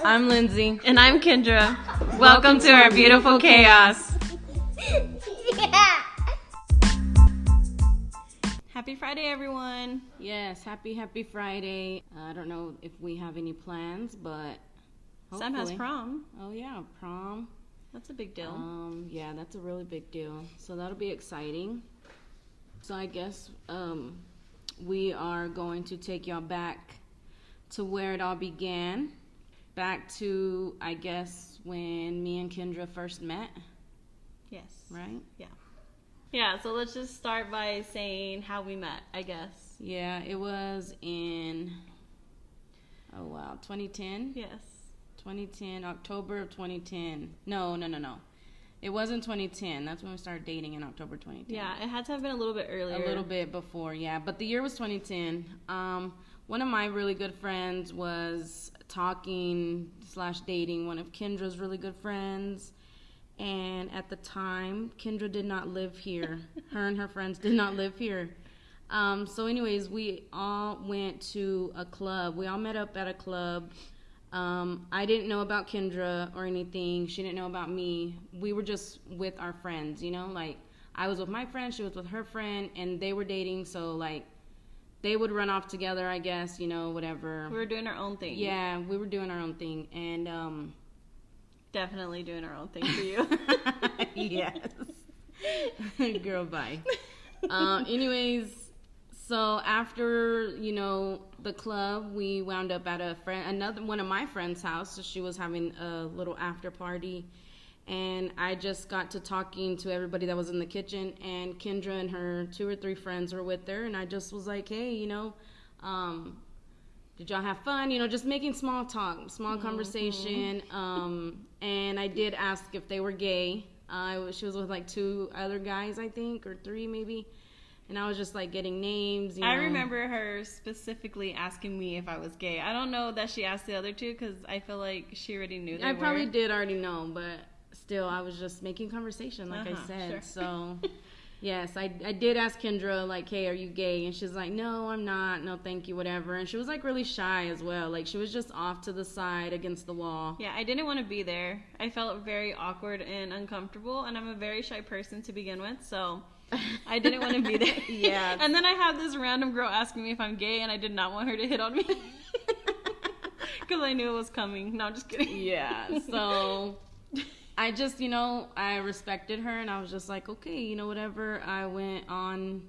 I'm Lindsay. And I'm Kendra. Welcome to our beautiful chaos. Yeah. Happy Friday, everyone. Yes, happy Friday. I don't know if we have any plans, but Sam has hopefully. prom. Oh yeah, prom. That's a big deal. Yeah, that's a really big deal. So that'll be exciting. So I guess we are going to take y'all back to where it all began. Back to, I guess, when me and Kendra first met, Yes. right? Yeah, so let's just start by saying how we met, I guess. Yeah, it was in, 2010? Yes. 2010, October of 2010. No. It wasn't 2010. That's when we started dating, in October 2010. Yeah, it had to have been a little bit earlier. A little bit before, yeah. But the year was 2010. One of my really good friends was talking/dating one of Kendra's really good friends. And at the time, Kendra did not live here. Her and her friends did not live here. So anyways, we all went to a club. We all met up at a club. I didn't know about Kendra or anything. She didn't know about me. We were just with our friends, like I was with my friend, she was with her friend, and they were dating. So like they would run off together, I guess, whatever. We were doing our own thing. Yeah, we were doing our own thing. And Definitely doing our own thing for you. yes. Girl, bye. Anyways, so after, the club, we wound up at another one of my friend's house. So she was having a little after party. And I just got to talking to everybody that was in the kitchen. And Kendra and her 2 or 3 friends were with her. And I just was like, hey, did y'all have fun? Just making small talk, small conversation. And I did ask if they were gay. She was with like 2 other guys, I think, or 3 maybe. And I was just like getting names. I remember her specifically asking me if I was gay. I don't know that she asked the other 2 because I feel like she already knew they were. I probably did already know, but still, I was just making conversation, like I said. Sure. So, yes, I did ask Kendra, like, hey, are you gay? And she's like, no, I'm not. No, thank you, whatever. And she was like really shy as well. Like, she was just off to the side against the wall. Yeah, I didn't want to be there. I felt very awkward and uncomfortable, and I'm a very shy person to begin with, so I didn't want to be there. Yeah. And then I have this random girl asking me if I'm gay, and I did not want her to hit on me. Because I knew it was coming. No, I'm just kidding. Yeah, so I just, I respected her, and I was just like, okay, whatever. I went on,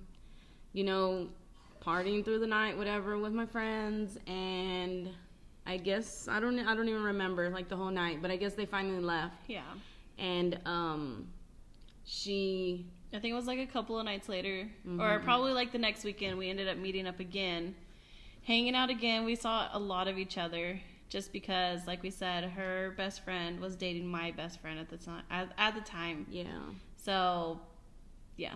partying through the night, whatever, with my friends, and I guess, I don't even remember, like, the whole night, but I guess they finally left. Yeah. And, I think it was like a couple of nights later, or probably like the next weekend, we ended up meeting up again, hanging out again. We saw a lot of each other just because, like we said, her best friend was dating my best friend at the time. Yeah. So, yeah.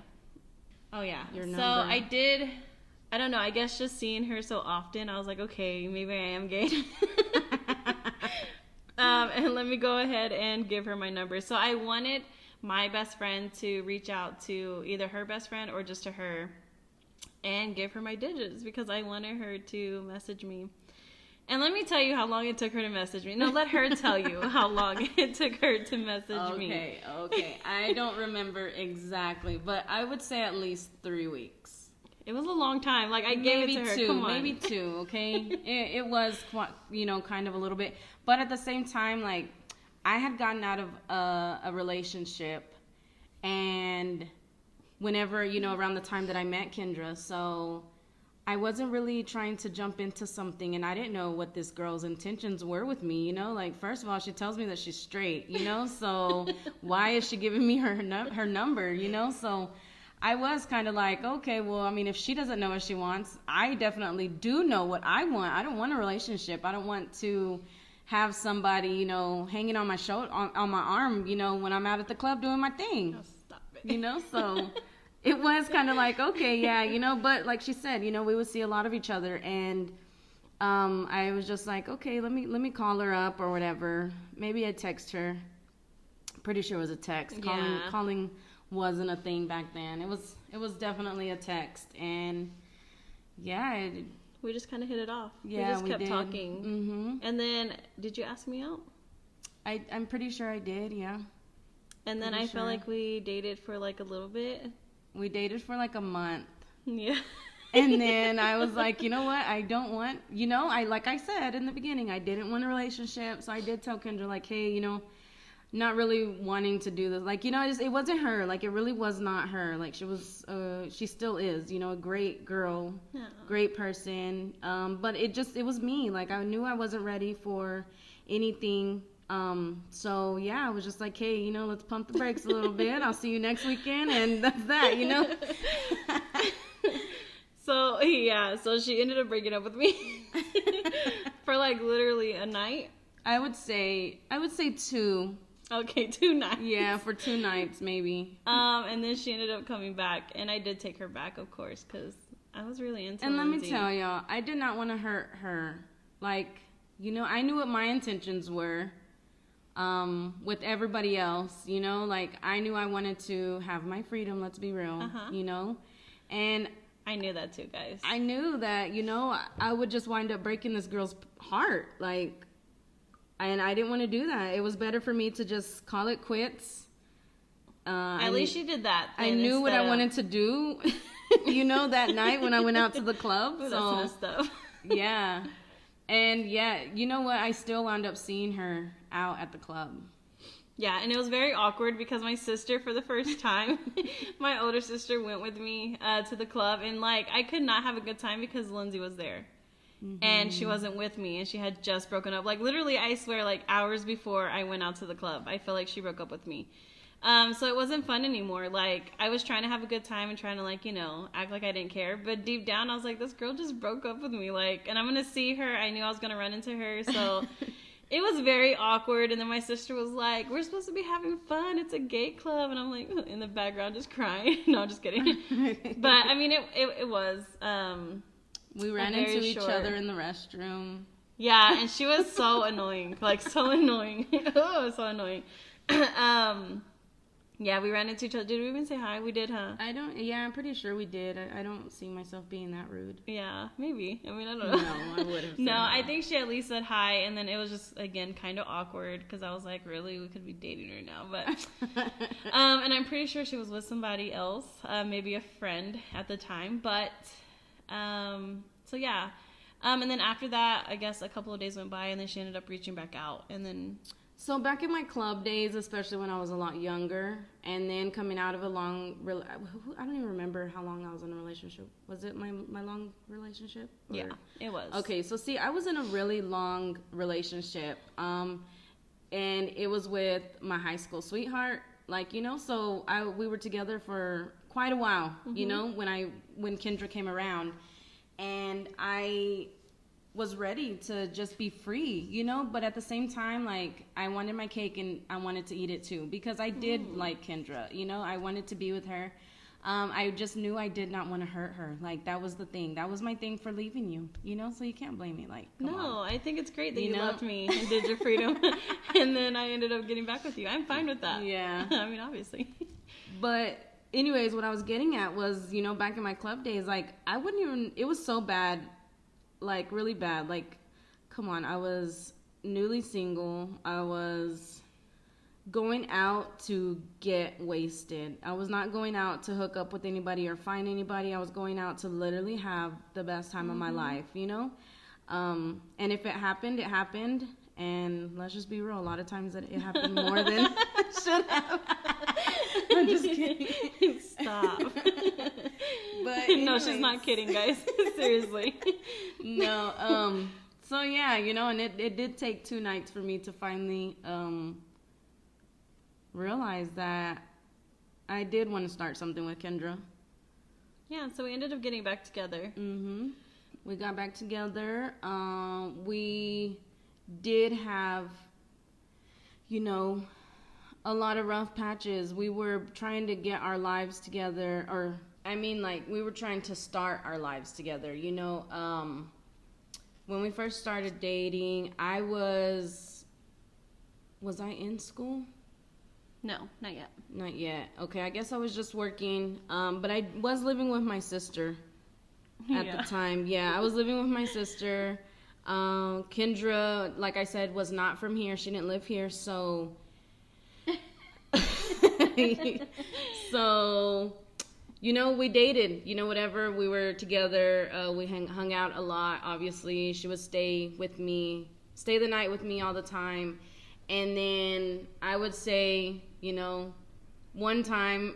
Oh, yeah. Your So number. I don't know, I guess just seeing her so often, I was like, okay, maybe I am gay. And let me go ahead and give her my number. So I wanted my best friend to reach out to either her best friend or just to her and give her my digits because I wanted her to message me. And let me tell you how long it took her to message me. No, let her tell you how long it took her to message me. Okay. I don't remember exactly, but I would say at least 3 weeks. It was a long time. Like, I gave it to her. Two, Come on. maybe 2, okay? it was, kind of a little bit. But at the same time, like, I had gotten out of a relationship, and whenever, around the time that I met Kendra, so I wasn't really trying to jump into something, and I didn't know what this girl's intentions were with me, like, first of all, she tells me that she's straight, so why is she giving me her number, so I was kind of like, okay, well, I mean, if she doesn't know what she wants, I definitely do know what I want. I don't want a relationship. I don't want to have somebody, hanging on my shoulder, on my arm, when I'm out at the club doing my thing. Oh, stop it. So it was kind of like, okay, yeah, but like she said, we would see a lot of each other, and I was just like, okay, let me call her up or whatever. Maybe I'd text her. Pretty sure it was a text. Yeah. Calling wasn't a thing back then. It was definitely a text, and yeah, we just kind of hit it off. Yeah, we just kept did. talking. Mm-hmm. And then, did you ask me out? I'm pretty sure I did, yeah. And then Pretty I felt sure. like we dated for like a little bit. We dated for like a month. Yeah. And then I was like, you know what? I don't want, like I said in the beginning, I didn't want a relationship. So I did tell Kendra, like, hey, not really wanting to do this. Like, it wasn't her. Like, it really was not her. Like, she still is, a great girl, Yeah. great person. But it was me. Like, I knew I wasn't ready for anything. So yeah, I was just like, hey, let's pump the brakes a little bit. I'll see you next weekend. And that's that, So, yeah, so she ended up breaking up with me for like literally a night. I would say 2. Okay, 2 nights. Yeah, for 2 nights maybe. And then she ended up coming back, and I did take her back, of course, because I was really into And let me Lindsay. tell y'all, I did not want to hurt her. Like, I knew what my intentions were with everybody else, like I knew I wanted to have my freedom, let's be real, Uh-huh. And I knew that too, guys. I knew that, I would just wind up breaking this girl's heart, like, and I didn't want to do that. It was better for me to just call it quits. At least she did that. I knew what I wanted to do, that night when I went out to the club. Ooh, So that's messed up. yeah. And yeah, you know what? I still wound up seeing her out at the club. Yeah, and it was very awkward because my sister, for the first time, my older sister went with me to the club, and like I could not have a good time because Lindsay was there. Mm-hmm. And she wasn't with me, and she had just broken up. Like literally, I swear, like hours before I went out to the club, I feel like she broke up with me. So it wasn't fun anymore. Like I was trying to have a good time and trying to like, act like I didn't care. But deep down I was like, this girl just broke up with me. Like, and I'm going to see her. I knew I was going to run into her. So it was very awkward. And then my sister was like, we're supposed to be having fun. It's a gay club. And I'm like in the background just crying. No, just kidding. But I mean, it was, we ran into each other in the restroom. Yeah. And she was so annoying, like so annoying. Oh, so annoying. Yeah, we ran into each other. Did we even say hi? We did, huh? I'm pretty sure we did. I don't see myself being that rude. Yeah, maybe. I mean, I don't know. No, I would have said No, hi. I think she at least said hi, and then it was just, again, kind of awkward, because I was like, really? We could be dating right now, but... and I'm pretty sure she was with somebody else, maybe a friend at the time, but... so, yeah. And then after that, I guess a couple of days went by, and then she ended up reaching back out, and then... So back in my club days, especially when I was a lot younger, and then coming out of a long, I don't even remember how long I was in a relationship. Was it my long relationship? Or? Yeah, it was. Okay, so see, I was in a really long relationship, and it was with my high school sweetheart. Like, so we were together for quite a while, when Kendra came around, and I was ready to just be free, but at the same time, like, I wanted my cake and I wanted to eat it too, because I did like Kendra, I wanted to be with her. I just knew I did not want to hurt her. Like, that was the thing. That was my thing for leaving you, so you can't blame me. Like, come on. I think it's great that you loved me and did your freedom, and then I ended up getting back with you. I'm fine with that. Yeah. I mean, obviously. But anyways, what I was getting at was, back in my club days, like, I wouldn't even, it was so bad, like, really bad. Like, come on, I was newly single. I was going out to get wasted. I was not going out to hook up with anybody or find anybody. I was going out to literally have the best time of my life, And if it happened, it happened. And let's just be real, a lot of times it happened more than it should have. I'm just kidding. Stop. But no, she's not kidding, guys. Seriously. No, so yeah, and it did take 2 nights for me to finally realize that I did want to start something with Kendra. Yeah, so we ended up getting back together. Mm-hmm. We got back together. We did have, a lot of rough patches. We were trying to get our lives together, we were trying to start our lives together, when we first started dating, was I in school? No, not yet. Not yet. Okay, I guess I was just working, but I was living with my sister. at Yeah. the time. Yeah, I was living with my sister. Kendra, like I said, was not from here. She didn't live here, so so we dated. Whatever, we were together. We hung out a lot. Obviously, she would stay the night with me all the time. And then I would say, one time,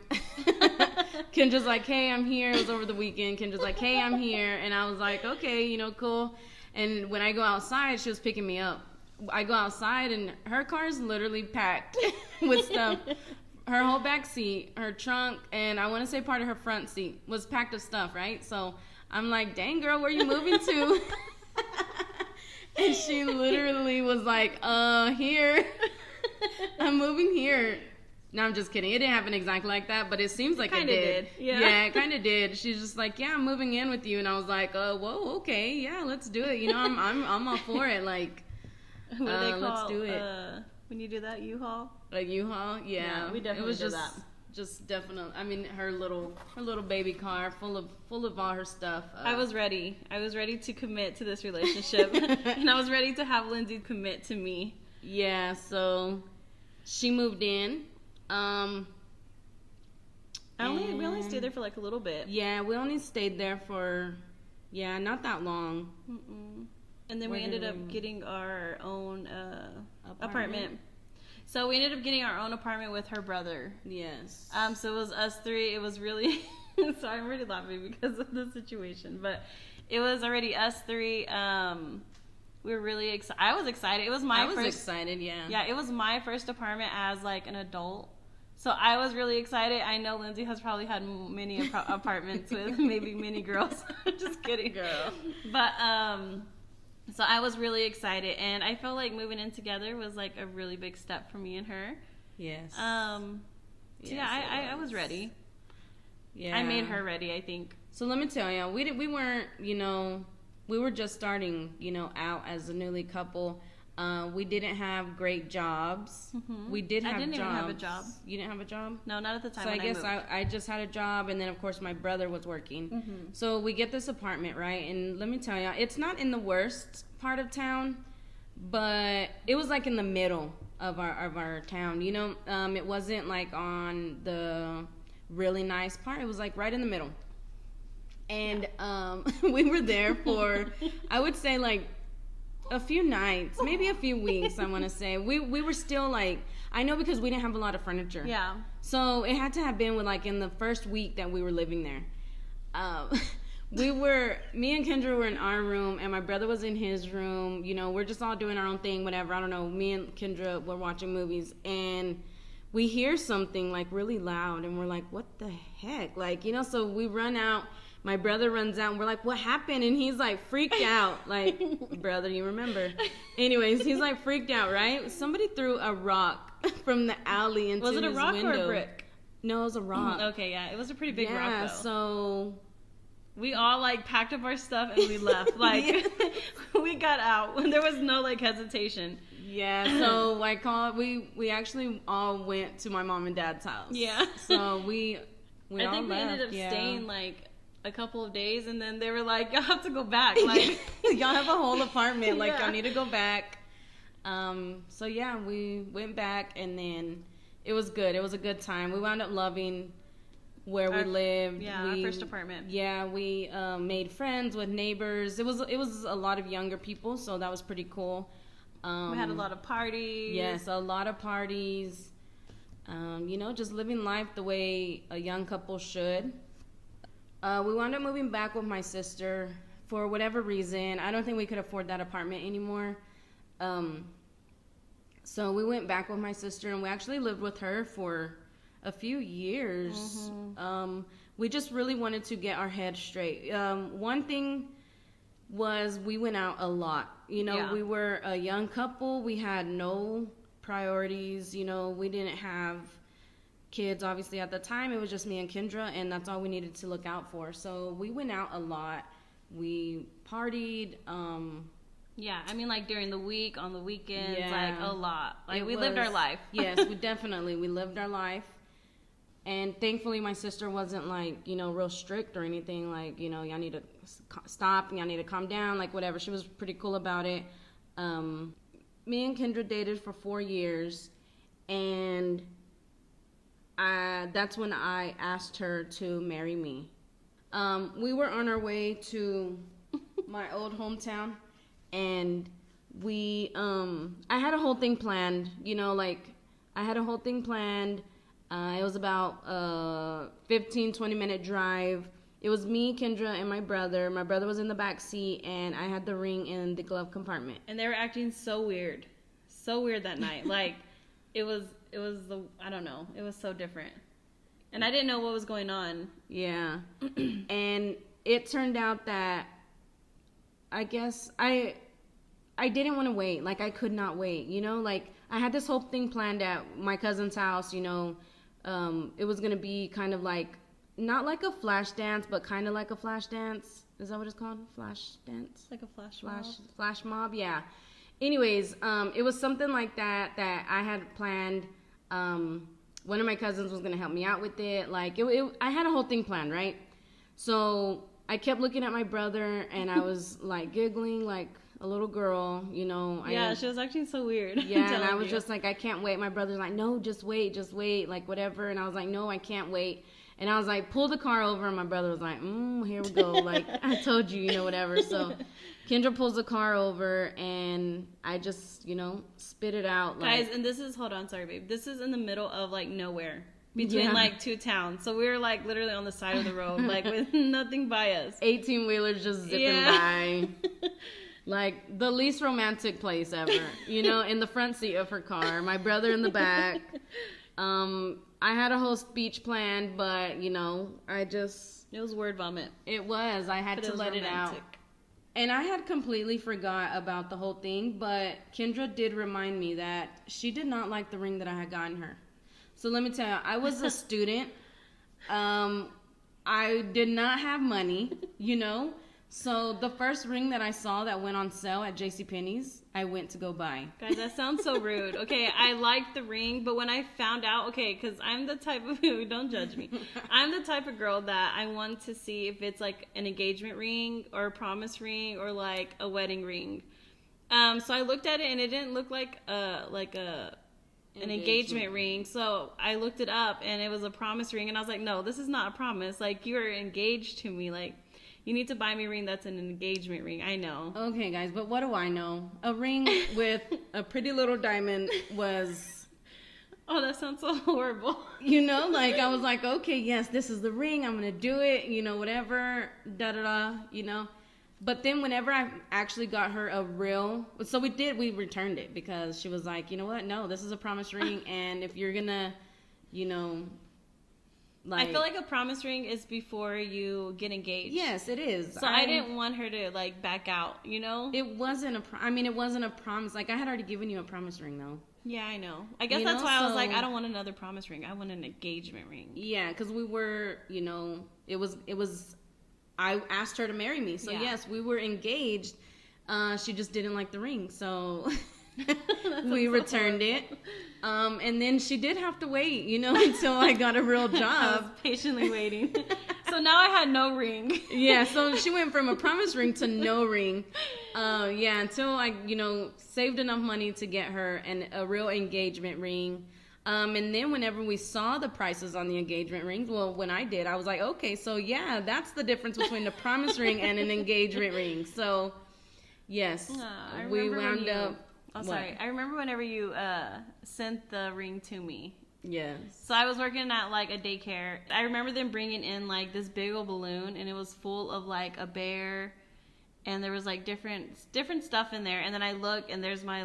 Kendra's like, hey, I'm here. It was over the weekend. Kendra's like, hey, I'm here. And I was like, okay, cool. And when I go outside, she was picking me up. I go outside, and her car is literally packed with stuff. Her whole back seat, her trunk, and I want to say part of her front seat was packed with stuff, right? So I'm like, dang, girl, where you moving to? And she literally was like, here. I'm moving here. No, I'm just kidding. It didn't happen exactly like that, but it seems like it did. Yeah, it kind of did. She's just like, yeah, I'm moving in with you. And I was like, whoa, okay, yeah, let's do it. I'm all for it. Like, What do they call, let's do it. When you do that, U-Haul? Like U-Haul? Yeah. We definitely it was did just definitely. I mean, her little baby car full of all her stuff. I was ready. I was ready to commit to this relationship, and I was ready to have Lindsay commit to me. Yeah. So she moved in. We only stayed there for like a little bit. Yeah, we only stayed there for not that long. Mm-mm. And then Where we ended did up we- getting our own apartment. So we ended up getting our own apartment with her brother. Yes. So it was us three. It was really sorry, I'm really laughing because of the situation, but it was already us three. We were really excited. I was excited. It was I was excited. Yeah. Yeah, it was my first apartment as like an adult. So I was really excited. I know Lindsay has probably had many apartments with maybe many girls. Just kidding, Girl. But so I was really excited, and I felt like moving in together was like a really big step for me and her. Yes. So Yes, yeah, it I was ready. Yeah. I made her ready, I think. So let me tell you, we weren't, we were just starting, out as a newly couple. We didn't have great jobs. Mm-hmm. We did have jobs. I didn't even have a job. You didn't have a job? No, not at the time. So I when guess moved. I just had a job, and then of course my brother was working. Mm-hmm. So we get this apartment, right? And let me tell you, it's not in the worst part of town, but it was like in the middle of our town. It wasn't like on the really nice part. It was like right in the middle. And we were there for, I would say, like a few nights, maybe a few weeks. I want to say we were still like, I know, because we didn't have a lot of furniture. Yeah. So it had to have been in the first week that we were living there. Me and Kendra were in our room, and my brother was in his room. We're just all doing our own thing, whatever. I don't know. Me and Kendra were watching movies, and we hear something like really loud, and we're like, what the heck? Like, so we run out. My brother runs out, and we're like, what happened? And he's like freaked out. Like, brother, you remember. Anyways, he's like freaked out, right? Somebody threw a rock from the alley into his window. Was it a rock or a brick? No, it was a rock. Okay, yeah. It was a pretty big rock, though. So we all like packed up our stuff and we left. Like, we got out. There was no like hesitation. Yeah, so we actually all went to my mom and dad's house. Yeah. So we I all think we left, ended up yeah. staying like a couple of days, and then they were like, y'all have to go back. Like, y'all have a whole apartment. Like, Yeah. y'all need to go back. So yeah, we went back, and then it was good. It was a good time. We wound up loving where we lived. Yeah, our first apartment. Yeah, we made friends with neighbors. It was a lot of younger people, so that was pretty cool. We had a lot of parties. Yes, a lot of parties. Just living life the way a young couple should. We wound up moving back with my sister for whatever reason. I don't think we could afford that apartment anymore. So we went back with my sister, and we actually lived with her for a few years. Mm-hmm. We just really wanted to get our head straight. One thing was we went out a lot. Yeah. We were a young couple. We had no priorities. We didn't have kids, obviously, at the time. It was just me and Kendra, and that's all we needed to look out for. So we went out a lot. We partied. Yeah, I mean, like during the week, on the weekends, Yeah. like a lot. Like It we lived our was- life. Yes, we lived our life. And thankfully, my sister wasn't like, real strict or anything. Like, y'all need to stop, y'all need to calm down, like whatever. She was pretty cool about it. Me and Kendra dated for 4 years, and that's when I asked her to marry me. We were on our way to my old hometown, and I had a whole thing planned, I had a whole thing planned. It was about a 15-20 minute drive. It was me, Kendra, and my brother. My brother was in the back seat, and I had the ring in the glove compartment. And they were acting so weird that night. Like, it was I don't know. It was so different. And I didn't know what was going on. Yeah. And it turned out that I guess I didn't want to wait. Like, I could not wait, Like, I had this whole thing planned at my cousin's house, It was going to be kind of like, not like a flash dance, but kind of like a flash dance. Is that what it's called? Flash dance? Like a flash mob? Flash mob, yeah. Anyways, it was something like that I had planned. One of my cousins was going to help me out with it. Like, I had a whole thing planned, right? So I kept looking at my brother, and I was, like, giggling like a little girl, Yeah, she was acting so weird. Yeah, and I was just like, I can't wait. My brother's like, no, just wait, like, whatever. And I was like, no, I can't wait. And I was like, pull the car over, and my brother was like, here we go. Like, I told you, whatever. So Kendra pulls the car over, and I just, spit it out. Guys, and this is, hold on, sorry, babe. This is in the middle of, like, nowhere. Between, like, 2 towns. So we were, like, literally on the side of the road, like, with nothing by us. 18-wheelers just zipping by. Like, the least romantic place ever, in the front seat of her car. My brother in the back. I had a whole speech planned, but, It was word vomit. It was. I had to let it out. And I had completely forgot about the whole thing, but Kendra did remind me that she did not like the ring that I had gotten her. So let me tell you, I was a student. I did not have money, So the first ring that I saw that went on sale at JCPenney's, I went to go buy. Guys, that sounds so rude. Okay, I liked the ring, but when I found out, okay, because I'm the type of, don't judge me. I'm the type of girl that I want to see if it's like an engagement ring or a promise ring or like a wedding ring. So I looked at it and it didn't look like an engagement ring. So I looked it up and it was a promise ring, and I was like, no, this is not a promise. Like, you are engaged to me. Like, you need to buy me a ring that's an engagement ring. I know. Okay, guys, but what do I know? A ring with a pretty little diamond was... Oh, that sounds so horrible. Like, I was like, okay, yes, this is the ring. I'm going to do it, whatever, da-da-da, But then whenever I actually got her a real... So we returned it because she was like, you know what? No, this is a promise ring, and if you're going to, I feel like a promise ring is before you get engaged. Yes, it is. So I didn't want her to, like, back out, It wasn't it wasn't a promise. Like, I had already given you a promise ring, though. Yeah, I know. I guess that's why I was like, I don't want another promise ring. I want an engagement ring. Yeah, because we were, it was, I asked her to marry me. So, yes, we were engaged. She just didn't like the ring, so... we returned it. And then she did have to wait, until I got a real job. I was patiently waiting. So now I had no ring. Yeah, so she went from a promise ring to no ring. Until I, saved enough money to get her a real engagement ring. And then whenever we saw the prices on the engagement rings, well, when I did, I was like, okay, so yeah, that's the difference between a promise ring and an engagement ring. So, yes, we wound up... Oh, sorry. I remember whenever you sent the ring to me. Yes. So I was working at, like, a daycare. I remember them bringing in, like, this big old balloon, and it was full of, like, a bear, and there was, like, different stuff in there. And then I look, and there's my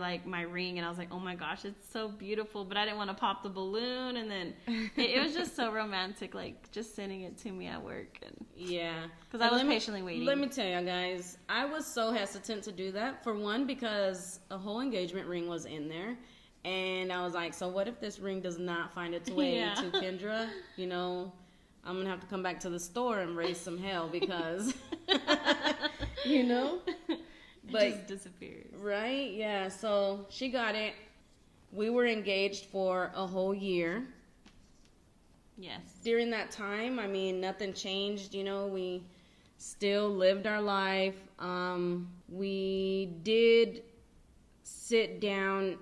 ring, and I was like, oh my gosh, it's so beautiful. But I didn't want to pop the balloon, and then it was just so romantic, like, just sending it to me at work. And yeah. Because I was patiently waiting. Let me tell you guys, I was so hesitant to do that. For one, because a whole engagement ring was in there. And I was like, so what if this ring does not find its way to Kendra? I'm going to have to come back to the store and raise some hell because, But it just disappears. Right? Yeah. So she got it. We were engaged for a whole year. Yes. during that time, I mean, nothing changed. You know, we still lived our life. We did sit down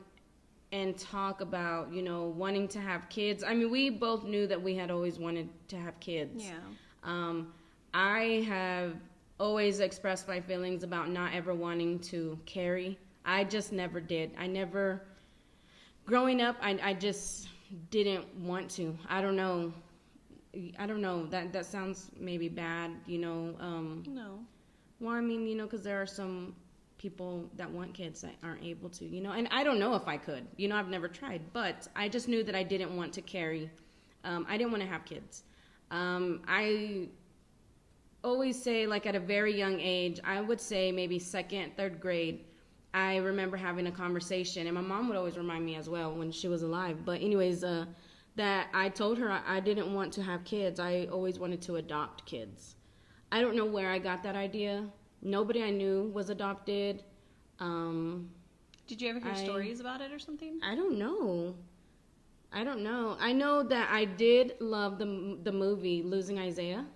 and talk about, you know, wanting to have kids. I mean, we both knew that we had always wanted to have kids. Yeah. I have always expressed my feelings about not ever wanting to carry. I just never did. Growing up, I just didn't want to. I don't know. That sounds maybe bad, you know. No. Well, I mean, you know, because there are some people that want kids that aren't able to, you know. And I don't know if I could. You know, I've never tried. But I just knew that I didn't want to carry. I didn't want to have kids. I always say, like, at a very young age, I would say maybe second, third grade, I remember having a conversation. And my mom would always remind me as well when she was alive. But anyways, that I told her I didn't want to have kids. I always wanted to adopt kids. I don't know where I got that idea. Nobody I knew was adopted. Did you ever hear stories about it or something? I don't know. I know that I did love the movie Losing Isaiah.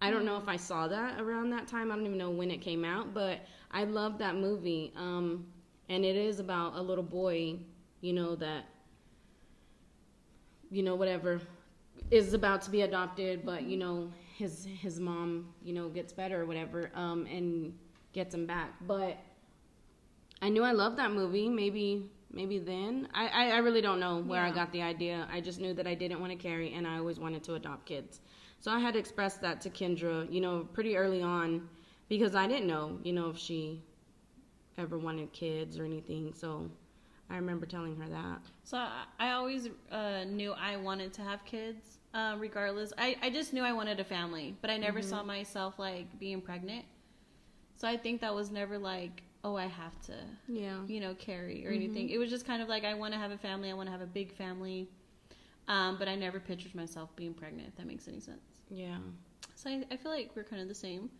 I don't know if I saw that around that time. I don't even know when it came out, but I loved that movie. And it is about a little boy, you know, that, you know, whatever, is about to be adopted, but, you know, his mom, you know, gets better or whatever, and gets him back. But I knew I loved that movie. Maybe then. I really don't know where I got the idea. I just knew that I didn't want to carry, and I always wanted to adopt kids. So I had expressed that to Kendra, you know, pretty early on, because I didn't know, you know, if she ever wanted kids or anything. So I remember telling her that. So I always knew I wanted to have kids, regardless. I just knew I wanted a family, but I never saw myself, like, being pregnant. So I think that was never like, oh, I have to, you know, carry or anything. It was just kind of like, I want to have a family. I want to have a big family. But I never pictured myself being pregnant, if that makes any sense. Yeah. So I feel like we're kind of the same.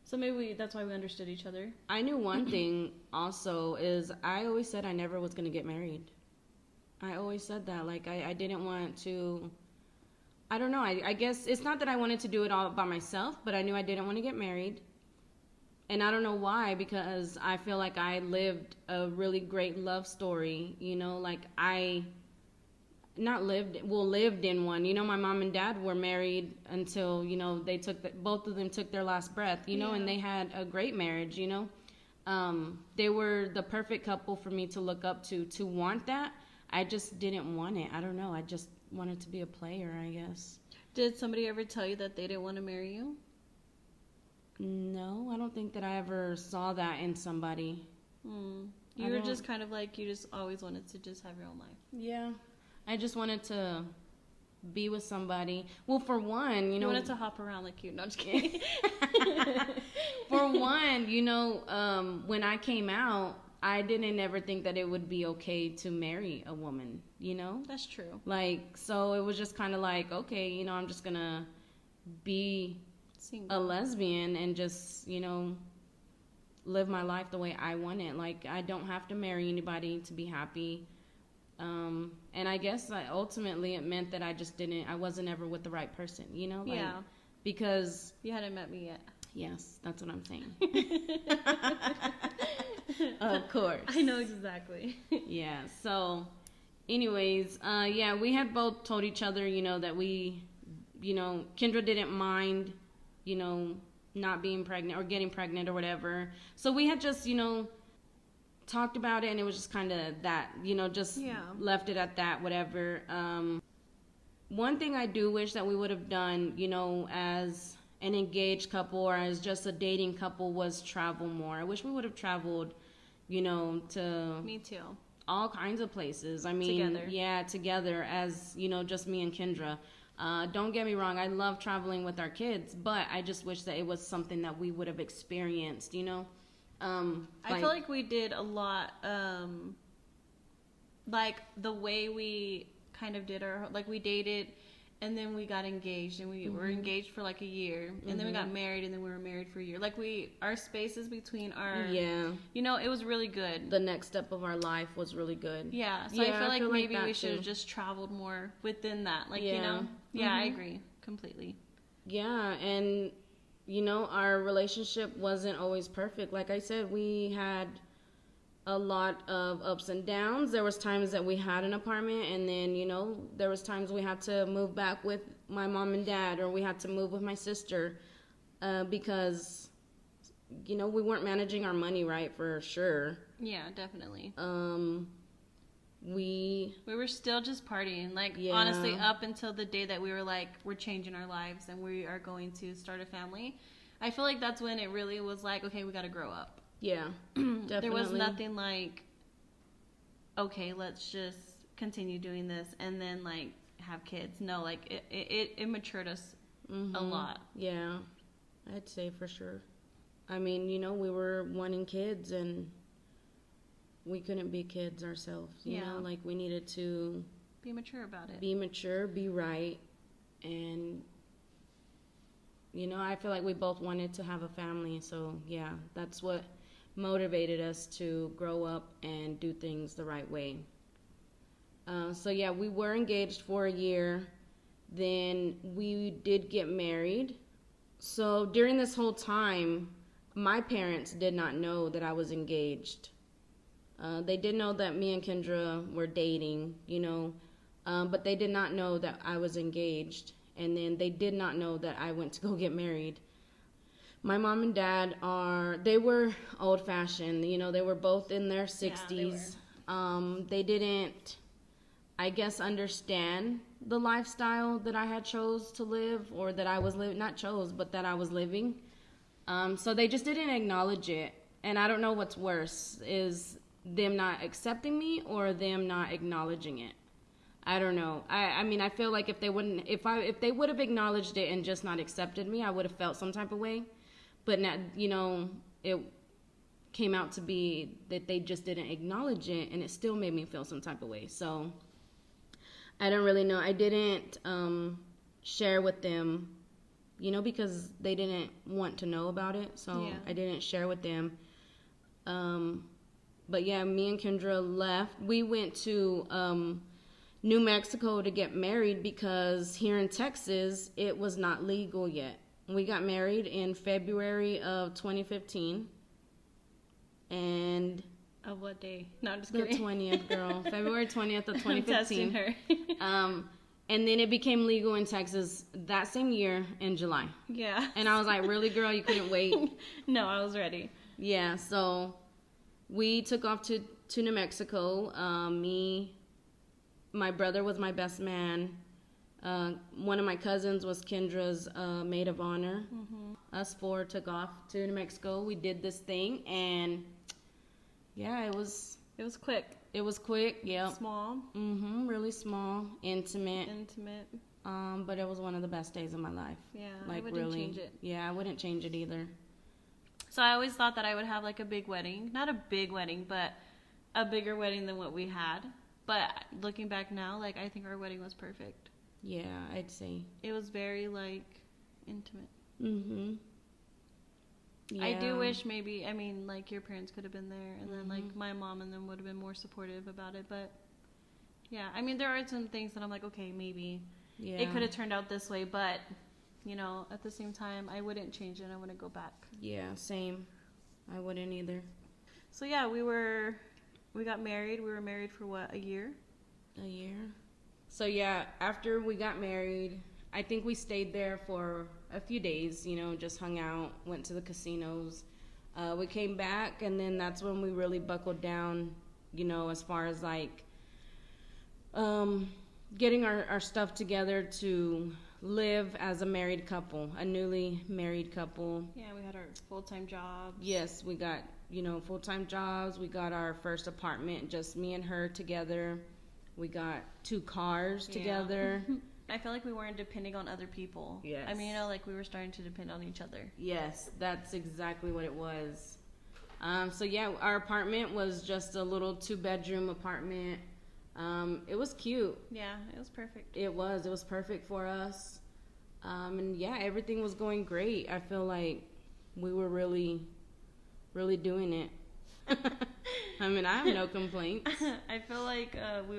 So maybe that's why we understood each other. I knew one thing also is I always said I never was going to get married. I always said that. Like, I didn't want to, I don't know. I guess it's not that I wanted to do it all by myself, but I knew I didn't want to get married. And I don't know why, because I feel like I lived a really great love story, you know, like lived in one. You know, my mom and dad were married until, you know, both of them took their last breath, you know, and they had a great marriage, you know. They were the perfect couple for me to look up to want that. I just didn't want it. I don't know. I just wanted to be a player, I guess. Did somebody ever tell you that they didn't want to marry you? No, I don't think that I ever saw that in somebody. You were just kind of like, you just always wanted to just have your own life. Yeah. I just wanted to be with somebody. Well, for one, you know. wanted to hop around like you. No, I'm just kidding. For one, you know, when I came out, I didn't ever think that it would be okay to marry a woman, you know? That's true. Like, so it was just kind of like, okay, you know, I'm just going to be a lesbian and just, you know, live my life the way I want it. Like, I don't have to marry anybody to be happy. And I guess ultimately it meant that I wasn't ever with the right person, you know? Like, yeah. Because... You hadn't met me yet. Yes, that's what I'm saying. Of course. I know exactly. Yeah, so anyways, yeah, we had both told each other, you know, that we, you know, Kendra didn't mind, you know, not being pregnant or getting pregnant or whatever. So we had just, you know, talked about it, and it was just kind of that, you know, just left it at that, whatever. One thing I do wish that we would have done, you know, as an engaged couple or as just a dating couple was travel more. I wish we would have traveled, you know, to... Me too. All kinds of places. I mean, together. Yeah, together as, you know, just me and Kendra. Don't get me wrong, I love traveling with our kids, but I just wish that it was something that we would have experienced, you know? I feel like we did a lot, like the way we kind of did we dated and then we got engaged, and we were engaged for like a year, and then we got married, and then we were married for a year. Like our spaces between our, you know, it was really good. The next step of our life was really good. Yeah, so I feel like maybe we should have just traveled more within that. Like, you know, I agree completely. Yeah, and you know, our relationship wasn't always perfect. Like I said, we had a lot of ups and downs. There was times that we had an apartment, and then, you know, there was times we had to move back with my mom and dad, or we had to move with my sister, because, you know, we weren't managing our money right, for sure. Yeah, definitely. We were still just partying, like, honestly, up until the day that we were like, we're changing our lives and we are going to start a family. I feel like that's when it really was like, okay, we got to grow up. Yeah, definitely. There was nothing like, okay, let's just continue doing this and then, like, have kids. No, like, it matured us a lot. Yeah, I'd say for sure. I mean, you know, we were wanting kids, and we couldn't be kids ourselves. You know, like, we needed to be mature about it. Be mature, be right, and, you know, I feel like we both wanted to have a family. So, yeah, that's what motivated us to grow up and do things the right way. So yeah, we were engaged for a year. Then we did get married. So during this whole time, my parents did not know that I was engaged. They did know that me and Kendra were dating, you know, but they did not know that I was engaged. And then they did not know that I went to go get married. My mom and dad they were old-fashioned. You know, they were both in their 60s. Yeah, they didn't, I guess, understand the lifestyle that I had chose to live, or that I was living, not chose, but that I was living. So they just didn't acknowledge it. And I don't know what's worse, is them not accepting me or them not acknowledging it. I don't know. I mean, I feel like if they would have acknowledged it and just not accepted me, I would have felt some type of way. But now, you know, it came out to be that they just didn't acknowledge it, and it still made me feel some type of way. So I don't really know. I didn't share with them, you know, because they didn't want to know about it. So I didn't share with them. But yeah, me and Kendra left. We went to New Mexico to get married because here in Texas, it was not legal yet. We got married in February of 2015. And of what day? No, I'm just the kidding. 20th, girl. February 20th of 2015. I'm testing her. And then it became legal in Texas that same year in July. Yeah. And I was like, really, girl? You couldn't wait? No, I was ready. Yeah, so we took off to New Mexico. My brother was my best man. One of my cousins was Kendra's maid of honor. Us four took off to New Mexico. We did this thing, and yeah, it was quick. It was quick. Yeah. Small. Really small, intimate. But it was one of the best days of my life. Yeah. Like, I wouldn't really change it. Yeah, I wouldn't change it either. So I always thought that I would have like a big wedding. Not a big wedding, but a bigger wedding than what we had. But looking back now, like, I think our wedding was perfect. Yeah, I'd say. It was very, like, intimate. Yeah. I do wish maybe, I mean, like, your parents could have been there, and then, like, my mom and them would have been more supportive about it. But, yeah, I mean, there are some things that I'm like, okay, maybe it could have turned out this way. But, you know, at the same time, I wouldn't change it. I wouldn't go back. Yeah, same. I wouldn't either. So, yeah, we got married. We were married for, what, a year? A year. So, yeah, after we got married, I think we stayed there for a few days, you know, just hung out, went to the casinos. We came back, and then that's when we really buckled down, you know, as far as, like, getting our stuff together to live as a married couple, a newly married couple. Yeah, we had our full-time jobs. Yes, we got, you know, full-time jobs. We got our first apartment, just me and her together. We got 2 cars together. I feel like we weren't depending on other people. Yes. I mean, you know, like, we were starting to depend on each other. Yes, that's exactly what it was. So, yeah, our apartment was just a little 2-bedroom apartment. It was cute. Yeah, it was perfect. It was perfect for us. And yeah, everything was going great. I feel like we were really doing it. I mean, I have no complaints. I feel like we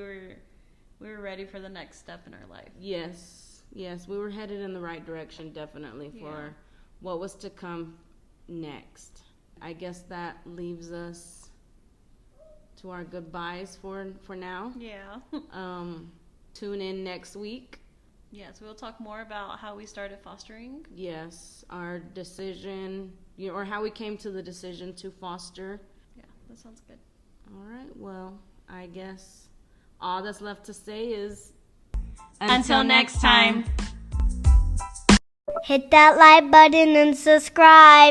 were ready for the next step in our life. Yes, we were headed in the right direction, definitely, for what was to come next. I guess that leaves us to our goodbyes for now. Yeah. Tune in next week. Yes, we'll talk more about how we started fostering. Yes, our decision, or how we came to the decision to foster. Yeah, that sounds good. All right, well, I guess all that's left to say is Until next time. Hit that like button and subscribe.